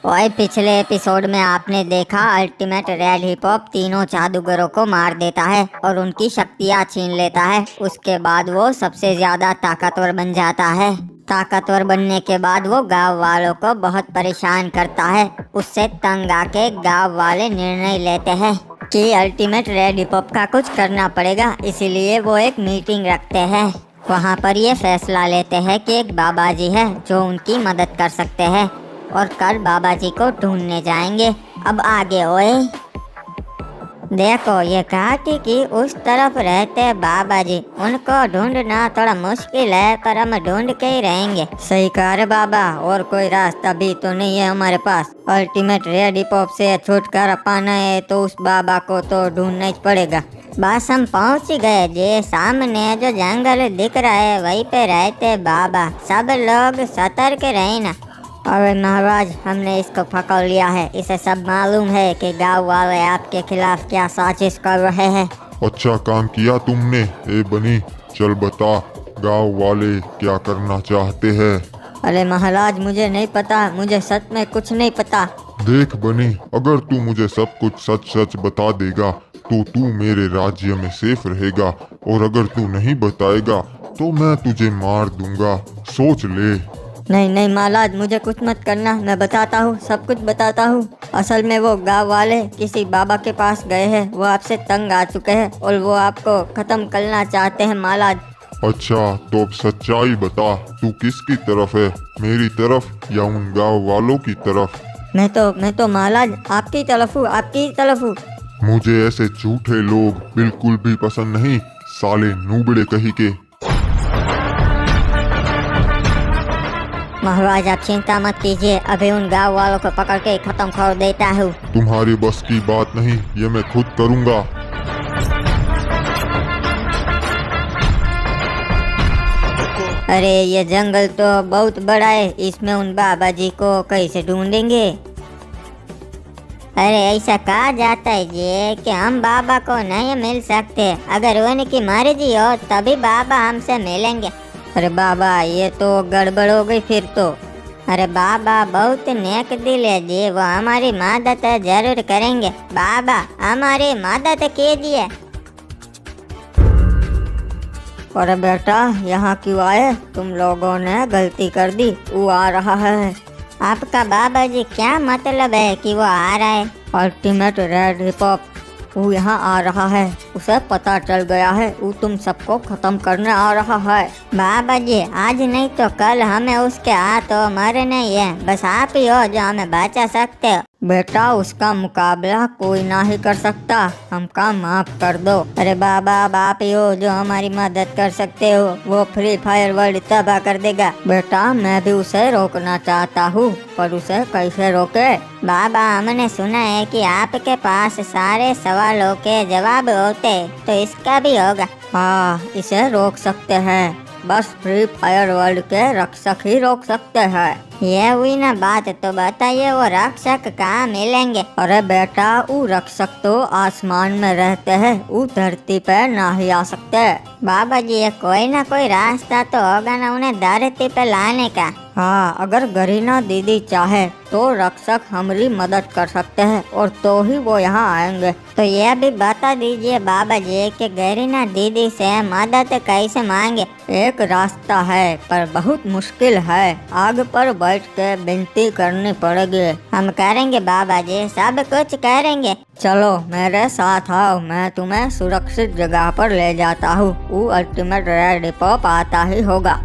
ओए, पिछले एपिसोड में आपने देखा अल्टीमेट रेड हिप हॉप तीनों जादूगरों को मार देता है और उनकी शक्तियाँ छीन लेता है। उसके बाद वो सबसे ज्यादा ताकतवर बन जाता है। ताकतवर बनने के बाद वो गांव वालों को बहुत परेशान करता है। उससे तंग आके गांव वाले निर्णय लेते हैं कि अल्टीमेट रेड हिप हॉप का कुछ करना पड़ेगा, इसीलिए वो एक मीटिंग रखते हैं। वहाँ पर ये फैसला लेते हैं कि एक बाबा जी है जो उनकी मदद कर सकते हैं और कल बाबा जी को ढूंढने जाएंगे। अब आगे ओए, देखो ये घाटी की उस तरफ रहते बाबा जी, उनको ढूंढना थोड़ा मुश्किल है पर हम ढूंढ के ही रहेंगे। सही कहा रे बाबा, और कोई रास्ता भी तो नहीं है हमारे पास। अल्टीमेट रेड हिप हॉप से छुटकारा पाना है तो उस बाबा को तो ढूंढना ही पड़ेगा। बस हम पहुंच ही गए जी। सामने जो जंगल दिख रहा है वहीं पे रहते बाबा। सब लोग सतर्क रहे ना। अरे महाराज, हमने इसको पकड़ लिया है। इसे सब मालूम है कि गांव वाले आपके खिलाफ क्या साजिश कर रहे हैं। अच्छा काम किया तुमने। ए बनी, चल बता गांव वाले क्या करना चाहते हैं। अरे महाराज, मुझे नहीं पता, मुझे सच में कुछ नहीं पता। देख बनी, अगर तू मुझे सब कुछ सच सच बता देगा तो तू मेरे राज्य में सेफ रहेगा, और अगर तू नहीं बताएगा तो मैं तुझे मार दूंगा। सोच ले। नहीं नहीं महाराज, मुझे कुछ मत करना, मैं बताता हूँ, सब कुछ बताता हूँ। असल में वो गांव वाले किसी बाबा के पास गए हैं। वो आपसे तंग आ चुके हैं और वो आपको खत्म करना चाहते हैं महाराज। अच्छा तो अब सच्चाई बता, तू किसकी तरफ है, मेरी तरफ या उन गांव वालों की तरफ? मैं तो महाराज आपकी तरफ हूँ, आपकी तरफ हूँ। मुझे ऐसे झूठे लोग बिल्कुल भी पसंद नहीं, साले नूबड़े कहीं के। महाराज आप चिंता मत कीजिए, अभी उन गांव वालों को पकड़ के खत्म कर देता हूँ। तुम्हारी बस की बात नहीं, ये मैं खुद करूँगा। अरे ये जंगल तो बहुत बड़ा है, इसमें उन बाबा जी को कैसे ढूंढेंगे? अरे ऐसा कहा जाता है ये कि हम बाबा को नहीं मिल सकते, अगर उनकी मर्जी हो तभी बाबा हमसे मिलेंगे। अरे बाबा, ये तो गड़बड़ हो गई फिर तो। अरे बाबा बहुत नेक दिल है जी, वो हमारी मदद जरूर करेंगे। बाबा हमारी मदद कीजिए। अरे बेटा, यहाँ क्यों आए? तुम लोगों ने गलती कर दी, वो आ रहा है। आपका बाबा जी क्या मतलब है कि वो आ रहा है? अल्टीमेट रेड हिप हॉप वो यहाँ आ रहा है, उसे पता चल गया है, वो तुम सबको खत्म करने आ रहा है। बाबा जी आज नहीं तो कल हमें उसके हाथों मरना ही है, बस आप ही हो जो हमें बचा सकते हो। बेटा उसका मुकाबला कोई ना ही कर सकता, हमका माफ कर दो। अरे बाबा, आप ही हो जो हमारी मदद कर सकते हो। वो फ्री फायर वर्ल्ड तबाह कर देगा। बेटा मैं भी उसे रोकना चाहता हूँ, पर उसे कैसे रोके? बाबा हमने सुना है कि आपके पास सारे सवालों के जवाब होते, तो इसका भी होगा। हाँ, इसे रोक सकते हैं, बस फ्री फायर वर्ल्ड के रक्षक ही रोक सकते हैं। ये हुई ना बात, तो बताइए वो रक्षक कहाँ मिलेंगे? अरे बेटा, वो रक्षक तो आसमान में रहते हैं, वो धरती पे ना ही आ सकते। बाबा जी ये कोई ना कोई रास्ता तो होगा ना उन्हें धरती पे लाने का। हाँ, अगर गरीना दीदी चाहे तो रक्षक हमारी मदद कर सकते हैं, और तो ही वो यहाँ आएंगे। तो ये भी बता दीजिए बाबा जी कि गरीना दीदी से मदद कैसे मांगे? एक रास्ता है पर बहुत मुश्किल है, आग पर बैठ के विनती करनी पड़ेगी। हम करेंगे बाबा जी, सब कुछ करेंगे। चलो मेरे साथ आओ, मैं तुम्हें सुरक्षित जगह पर ले जाता हूँ। वो अल्टीमेट रेड हिप हॉप आता ही होगा।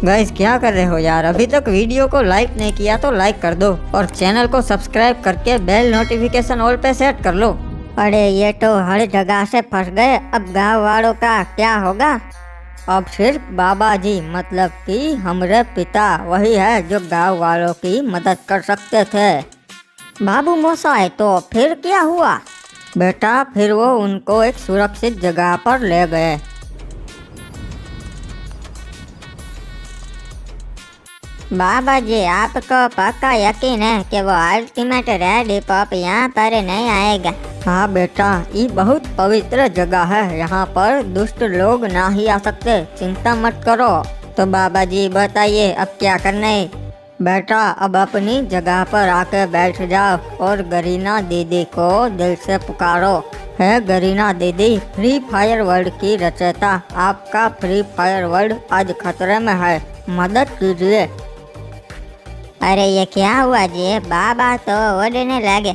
गाइस क्या कर रहे हो यार, अभी तक वीडियो को लाइक नहीं किया तो लाइक कर दो, और चैनल को सब्सक्राइब करके बेल नोटिफिकेशन ऑल पे सेट कर लो। अरे ये तो हर जगह से फंस गए, अब गांव वालों का क्या होगा? अब सिर्फ बाबा जी मतलब कि हमारे पिता वही है जो गांव वालों की मदद कर सकते थे। बाबू मोसाई तो फिर क्या हुआ? बेटा फिर वो उनको एक सुरक्षित जगह पर ले गए। बाबा जी आपको पक्का यकीन है कि वो अल्टीमेट रेड हिप हॉप यहाँ पर नहीं आएगा? हाँ बेटा, ये बहुत पवित्र जगह है, यहाँ पर दुष्ट लोग ना ही आ सकते, चिंता मत करो। तो बाबा जी बताइए अब क्या करना है? बेटा अब अपनी जगह पर आके बैठ जाओ और गरीना दीदी को दिल से पुकारो। है गरीना दीदी, फ्री फायर वर्ल्ड की रचयिता, आपका फ्री फायर वर्ल्ड आज खतरे में है, मदद कीजिए। अरे ये क्या हुआ जी, बाबा तो उड़ने लगे।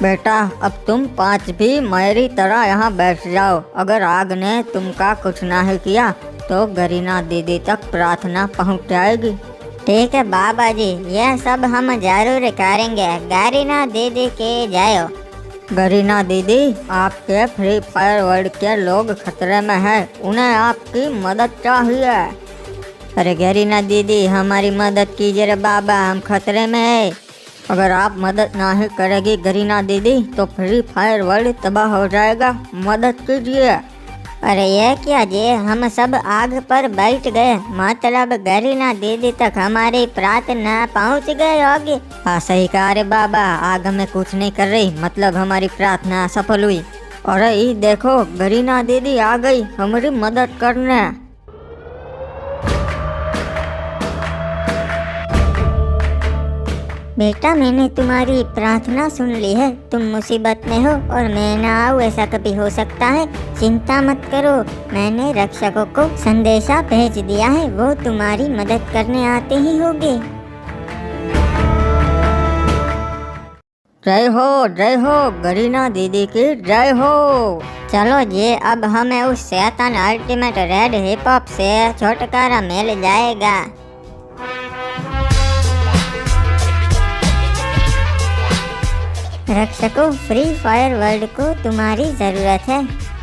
बेटा अब तुम 5 भी मेरी तरह यहाँ बैठ जाओ। अगर आग ने तुमका कुछ नहीं किया तो गरीना दीदी तक प्रार्थना पहुँच जाएगी। ठीक है बाबा जी, यह सब हम जरूर करेंगे। गरीना दीदी के जाओ। गरीना दीदी, आपके फ्री फायर वर्ल्ड के लोग खतरे में हैं, उन्हें आपकी मदद चाहिए। अरे गरीना दीदी, हमारी मदद कीजिए रे बाबा, हम खतरे में है। अगर आप मदद नहीं करेगी गरीना दीदी तो फ्री फायर वर्ल्ड तबाह हो जाएगा, मदद कीजिए। अरे ये क्या जी, हम सब आग पर बैठ गए, मतलब गरीना दीदी तक हमारी प्रार्थना पहुंच गई होगी। हाँ सही कहा रे बाबा, आग हमें कुछ नहीं कर रही, मतलब हमारी प्रार्थना सफल हुई। अरे ये देखो गरीना दीदी आ गई हमारी मदद करने। बेटा मैंने तुम्हारी प्रार्थना सुन ली है, तुम मुसीबत में हो और मैं ना आऊँ ऐसा कभी हो सकता है। चिंता मत करो, मैंने रक्षकों को संदेशा भेज दिया है, वो तुम्हारी मदद करने आते ही होंगे। जय हो गरीना दीदी की जय हो। चलो जी, अब हमें उस शैतान अल्टीमेट रेड हिप हॉप से छुटकारा मिल जाएगा। रक्षकों, फ्री फायर वर्ल्ड को तुम्हारी जरूरत है।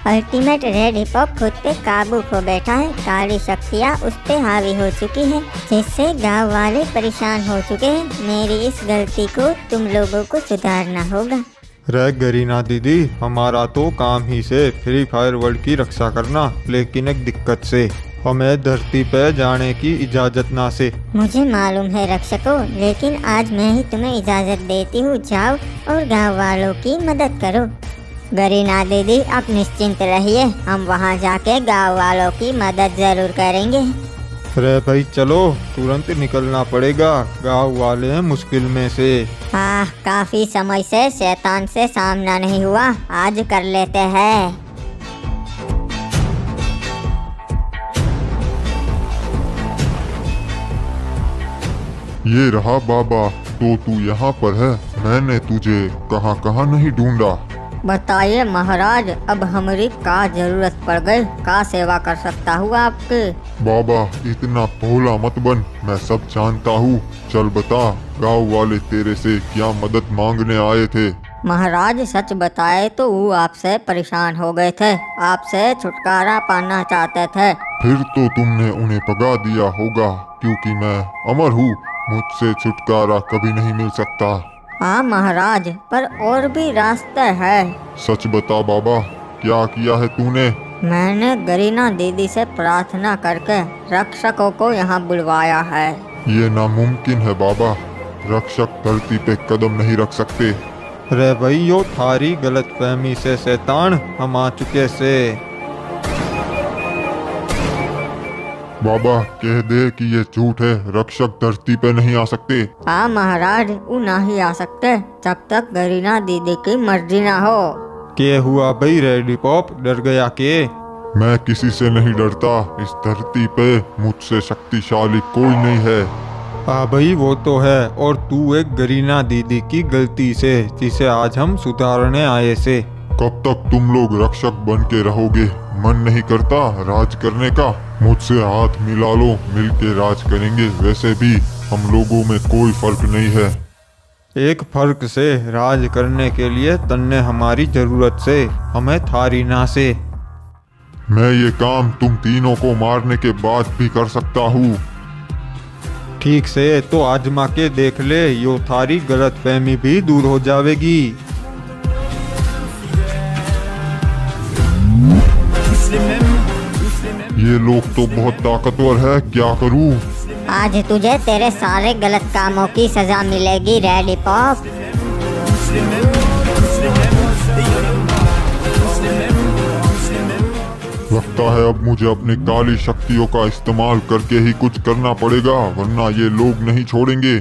अल्टीमेट रेड हिप हॉप खुद पे काबू खो बैठा है, काली शक्तियाँ उस पे हावी हो चुकी है, जिससे गांव वाले परेशान हो चुके हैं। मेरी इस गलती को तुम लोगों को सुधारना होगा। रे गरीना दीदी, हमारा तो काम ही से फ्री फायर वर्ल्ड की रक्षा करना, लेकिन एक दिक्कत से हमें धरती पे जाने की इजाजत ना से। मुझे मालूम है रक्षकों, लेकिन आज मैं ही तुम्हें इजाजत देती हूँ, जाओ और गांव वालों की मदद करो। गरीना दीदी आप निश्चिंत रहिए, हम वहाँ जाके गांव वालों की मदद जरूर करेंगे। रे भाई चलो, तुरंत निकलना पड़ेगा, गांव वाले हैं मुश्किल में से। हाँ, काफी समय से शैतान से सामना नहीं हुआ, आज कर लेते हैं। ये रहा बाबा, तो तू यहाँ पर है, मैंने तुझे कहाँ कहाँ नहीं ढूंढा। बताइए महाराज, अब हमारी का जरूरत पड़ गई, का सेवा कर सकता हूँ आपके। बाबा इतना भोला मत बन, मैं सब जानता हूँ। चल बता, गांव वाले तेरे से क्या मदद मांगने आए थे। महाराज सच बताए तो वो आपसे परेशान हो गए थे, आपसे छुटकारा पाना चाहते थे। फिर तो तुमने उन्हें भगा दिया होगा, क्योंकि मैं अमर हूँ, मुझसे छुटकारा कभी नहीं मिल सकता। हाँ महाराज, पर और भी रास्ते है। सच बता बाबा, क्या किया है तूने। मैंने गरीना दीदी से प्रार्थना करके रक्षकों को यहाँ बुलवाया है। ये नामुमकिन है बाबा, रक्षक धरती पे कदम नहीं रख सकते। रे भाई, यो थारी गलत फहमी से शैतान हम आ चुके से। बाबा कह दे कि ये झूठ है, रक्षक धरती पे नहीं आ सकते। हाँ महाराज, वो नहीं आ सकते जब तक गरीना दीदी की मर्जी ना हो। क्या हुआ भाई रेड हिप हॉप, डर गया के। मैं किसी से नहीं डरता, इस धरती पे मुझसे शक्तिशाली कोई नहीं है। हाँ भाई वो तो है, और तू एक गरीना दीदी की गलती से, जिसे आज हम सुधारने आए से। कब तक तुम लोग रक्षक बन के रहोगे, मन नहीं करता राज करने का। मुझसे हाथ मिला लो, मिलके राज करेंगे। वैसे भी हम लोगों में कोई फर्क नहीं है। एक फर्क से, राज करने के लिए तन्ने हमारी जरूरत से, हमें थारी ना से। मैं ये काम तुम तीनों को मारने के बाद भी कर सकता हूँ। ठीक से तो आजमा के देख ले, यो थारी गलतफहमी भी दूर हो जाएगी। ये लोग तो बहुत ताकतवर है, क्या करूँ। आज तुझे तेरे सारे गलत कामों की सजा मिलेगी रेड हिप हॉप। लगता है अब मुझे अपनी काली शक्तियों का इस्तेमाल करके ही कुछ करना पड़ेगा, वरना ये लोग नहीं छोड़ेंगे।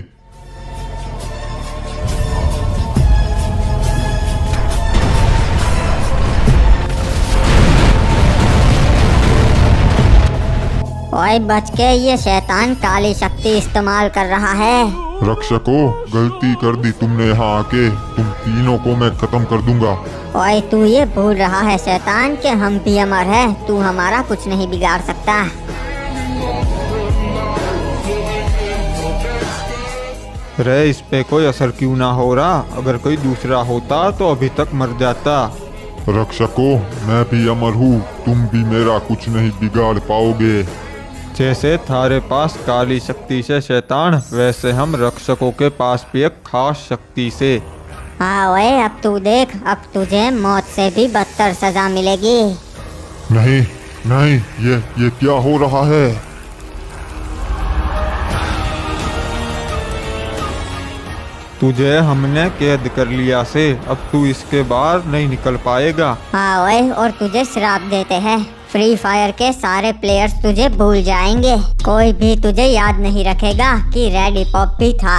ओए बच के, ये शैतान काली शक्ति इस्तेमाल कर रहा है। रक्षकों, गलती कर दी तुमने यहाँ आके। तुम तीनों को मैं खत्म कर दूंगा। ओए तू ये भूल रहा है शैतान कि हम भी अमर है, तू हमारा कुछ नहीं बिगाड़ सकता। रे, इस पे कोई असर क्यों ना हो रहा? अगर कोई दूसरा होता तो अभी तक मर जाता। रक्षकों, मैं भी अमर हूँ, तुम भी मेरा कुछ नहीं बिगाड़ पाओगे। जैसे थारे पास काली शक्ति से शैतान, वैसे हम रक्षकों के पास भी एक खास शक्ति से। हाँ ओए, अब तू देख, अब तुझे मौत से भी बदतर सजा मिलेगी। नहीं नहीं, ये क्या हो रहा है? तुझे हमने कैद कर लिया से, अब तू इसके बाहर नहीं निकल पाएगा। हाँ ओए, और तुझे श्राप देते हैं, फ्री फायर के सारे प्लेयर्स तुझे भूल जाएंगे। कोई भी तुझे याद नहीं रखेगा कि रेड हिप हॉप भी था।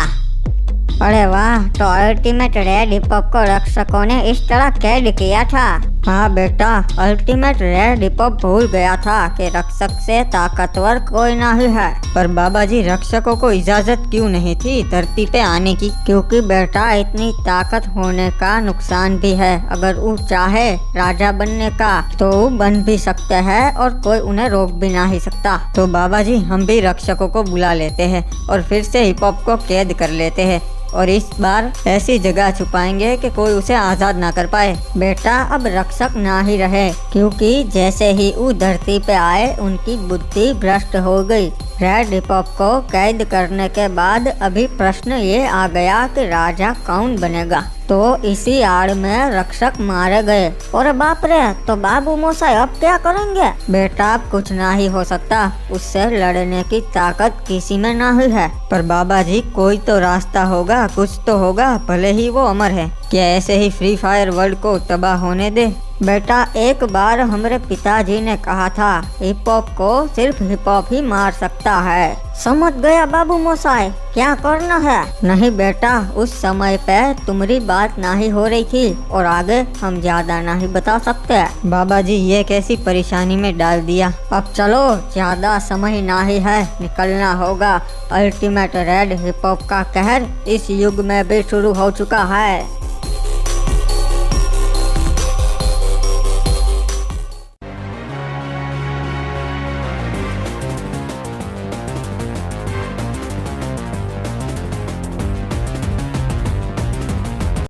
अरे वाह, तो अल्टीमेट रेड हिप हॉप को रक्षकों ने इस तरह कैद किया था। हाँ बेटा, अल्टीमेट रेड हिप हॉप भूल गया था कि रक्षक से ताकतवर कोई नहीं है। पर बाबा जी, रक्षकों को इजाजत क्यों नहीं थी धरती पे आने की? क्योंकि बेटा, इतनी ताकत होने का नुकसान भी है। अगर वो चाहे राजा बनने का तो वो बन भी सकते हैं और कोई उन्हें रोक भी नहीं सकता। तो बाबा जी, हम भी रक्षकों को बुला लेते हैं और फिर से हिप हॉप को कैद कर लेते हैं और इस बार ऐसी जगह छुपाएंगे कि कोई उसे आजाद ना कर पाए। बेटा, अब रक्षक ना ही रहे, क्योंकि जैसे ही वो धरती पे आए उनकी बुद्धि भ्रष्ट हो गई। रेड हिप हॉप को कैद करने के बाद अभी प्रश्न ये आ गया कि राजा कौन बनेगा। तो इसी आड़ में रक्षक मारे गए। और बाप रे, तो बाबू मोसाई अब क्या करेंगे? बेटा, अब कुछ ना ही हो सकता, उससे लड़ने की ताकत किसी में नहीं है। पर बाबा जी, कोई तो रास्ता होगा, कुछ तो होगा, भले ही वो अमर है। क्या ऐसे ही फ्री फायर वर्ल्ड को तबाह होने दे? बेटा, एक बार हमारे पिताजी ने कहा था, हिप हॉप को सिर्फ हिप हॉप ही मार सकता है। समझ गया बाबू मोसाई, क्या करना है? नहीं बेटा, उस समय पे तुम्हारी बात नहीं हो रही थी और आगे हम ज्यादा नहीं बता सकते। बाबा जी, ये कैसी परेशानी में डाल दिया। अब चलो, ज्यादा समय नहीं है, निकलना होगा। अल्टीमेट रेड हिप हॉप का कहर इस युग में भी शुरू हो चुका है।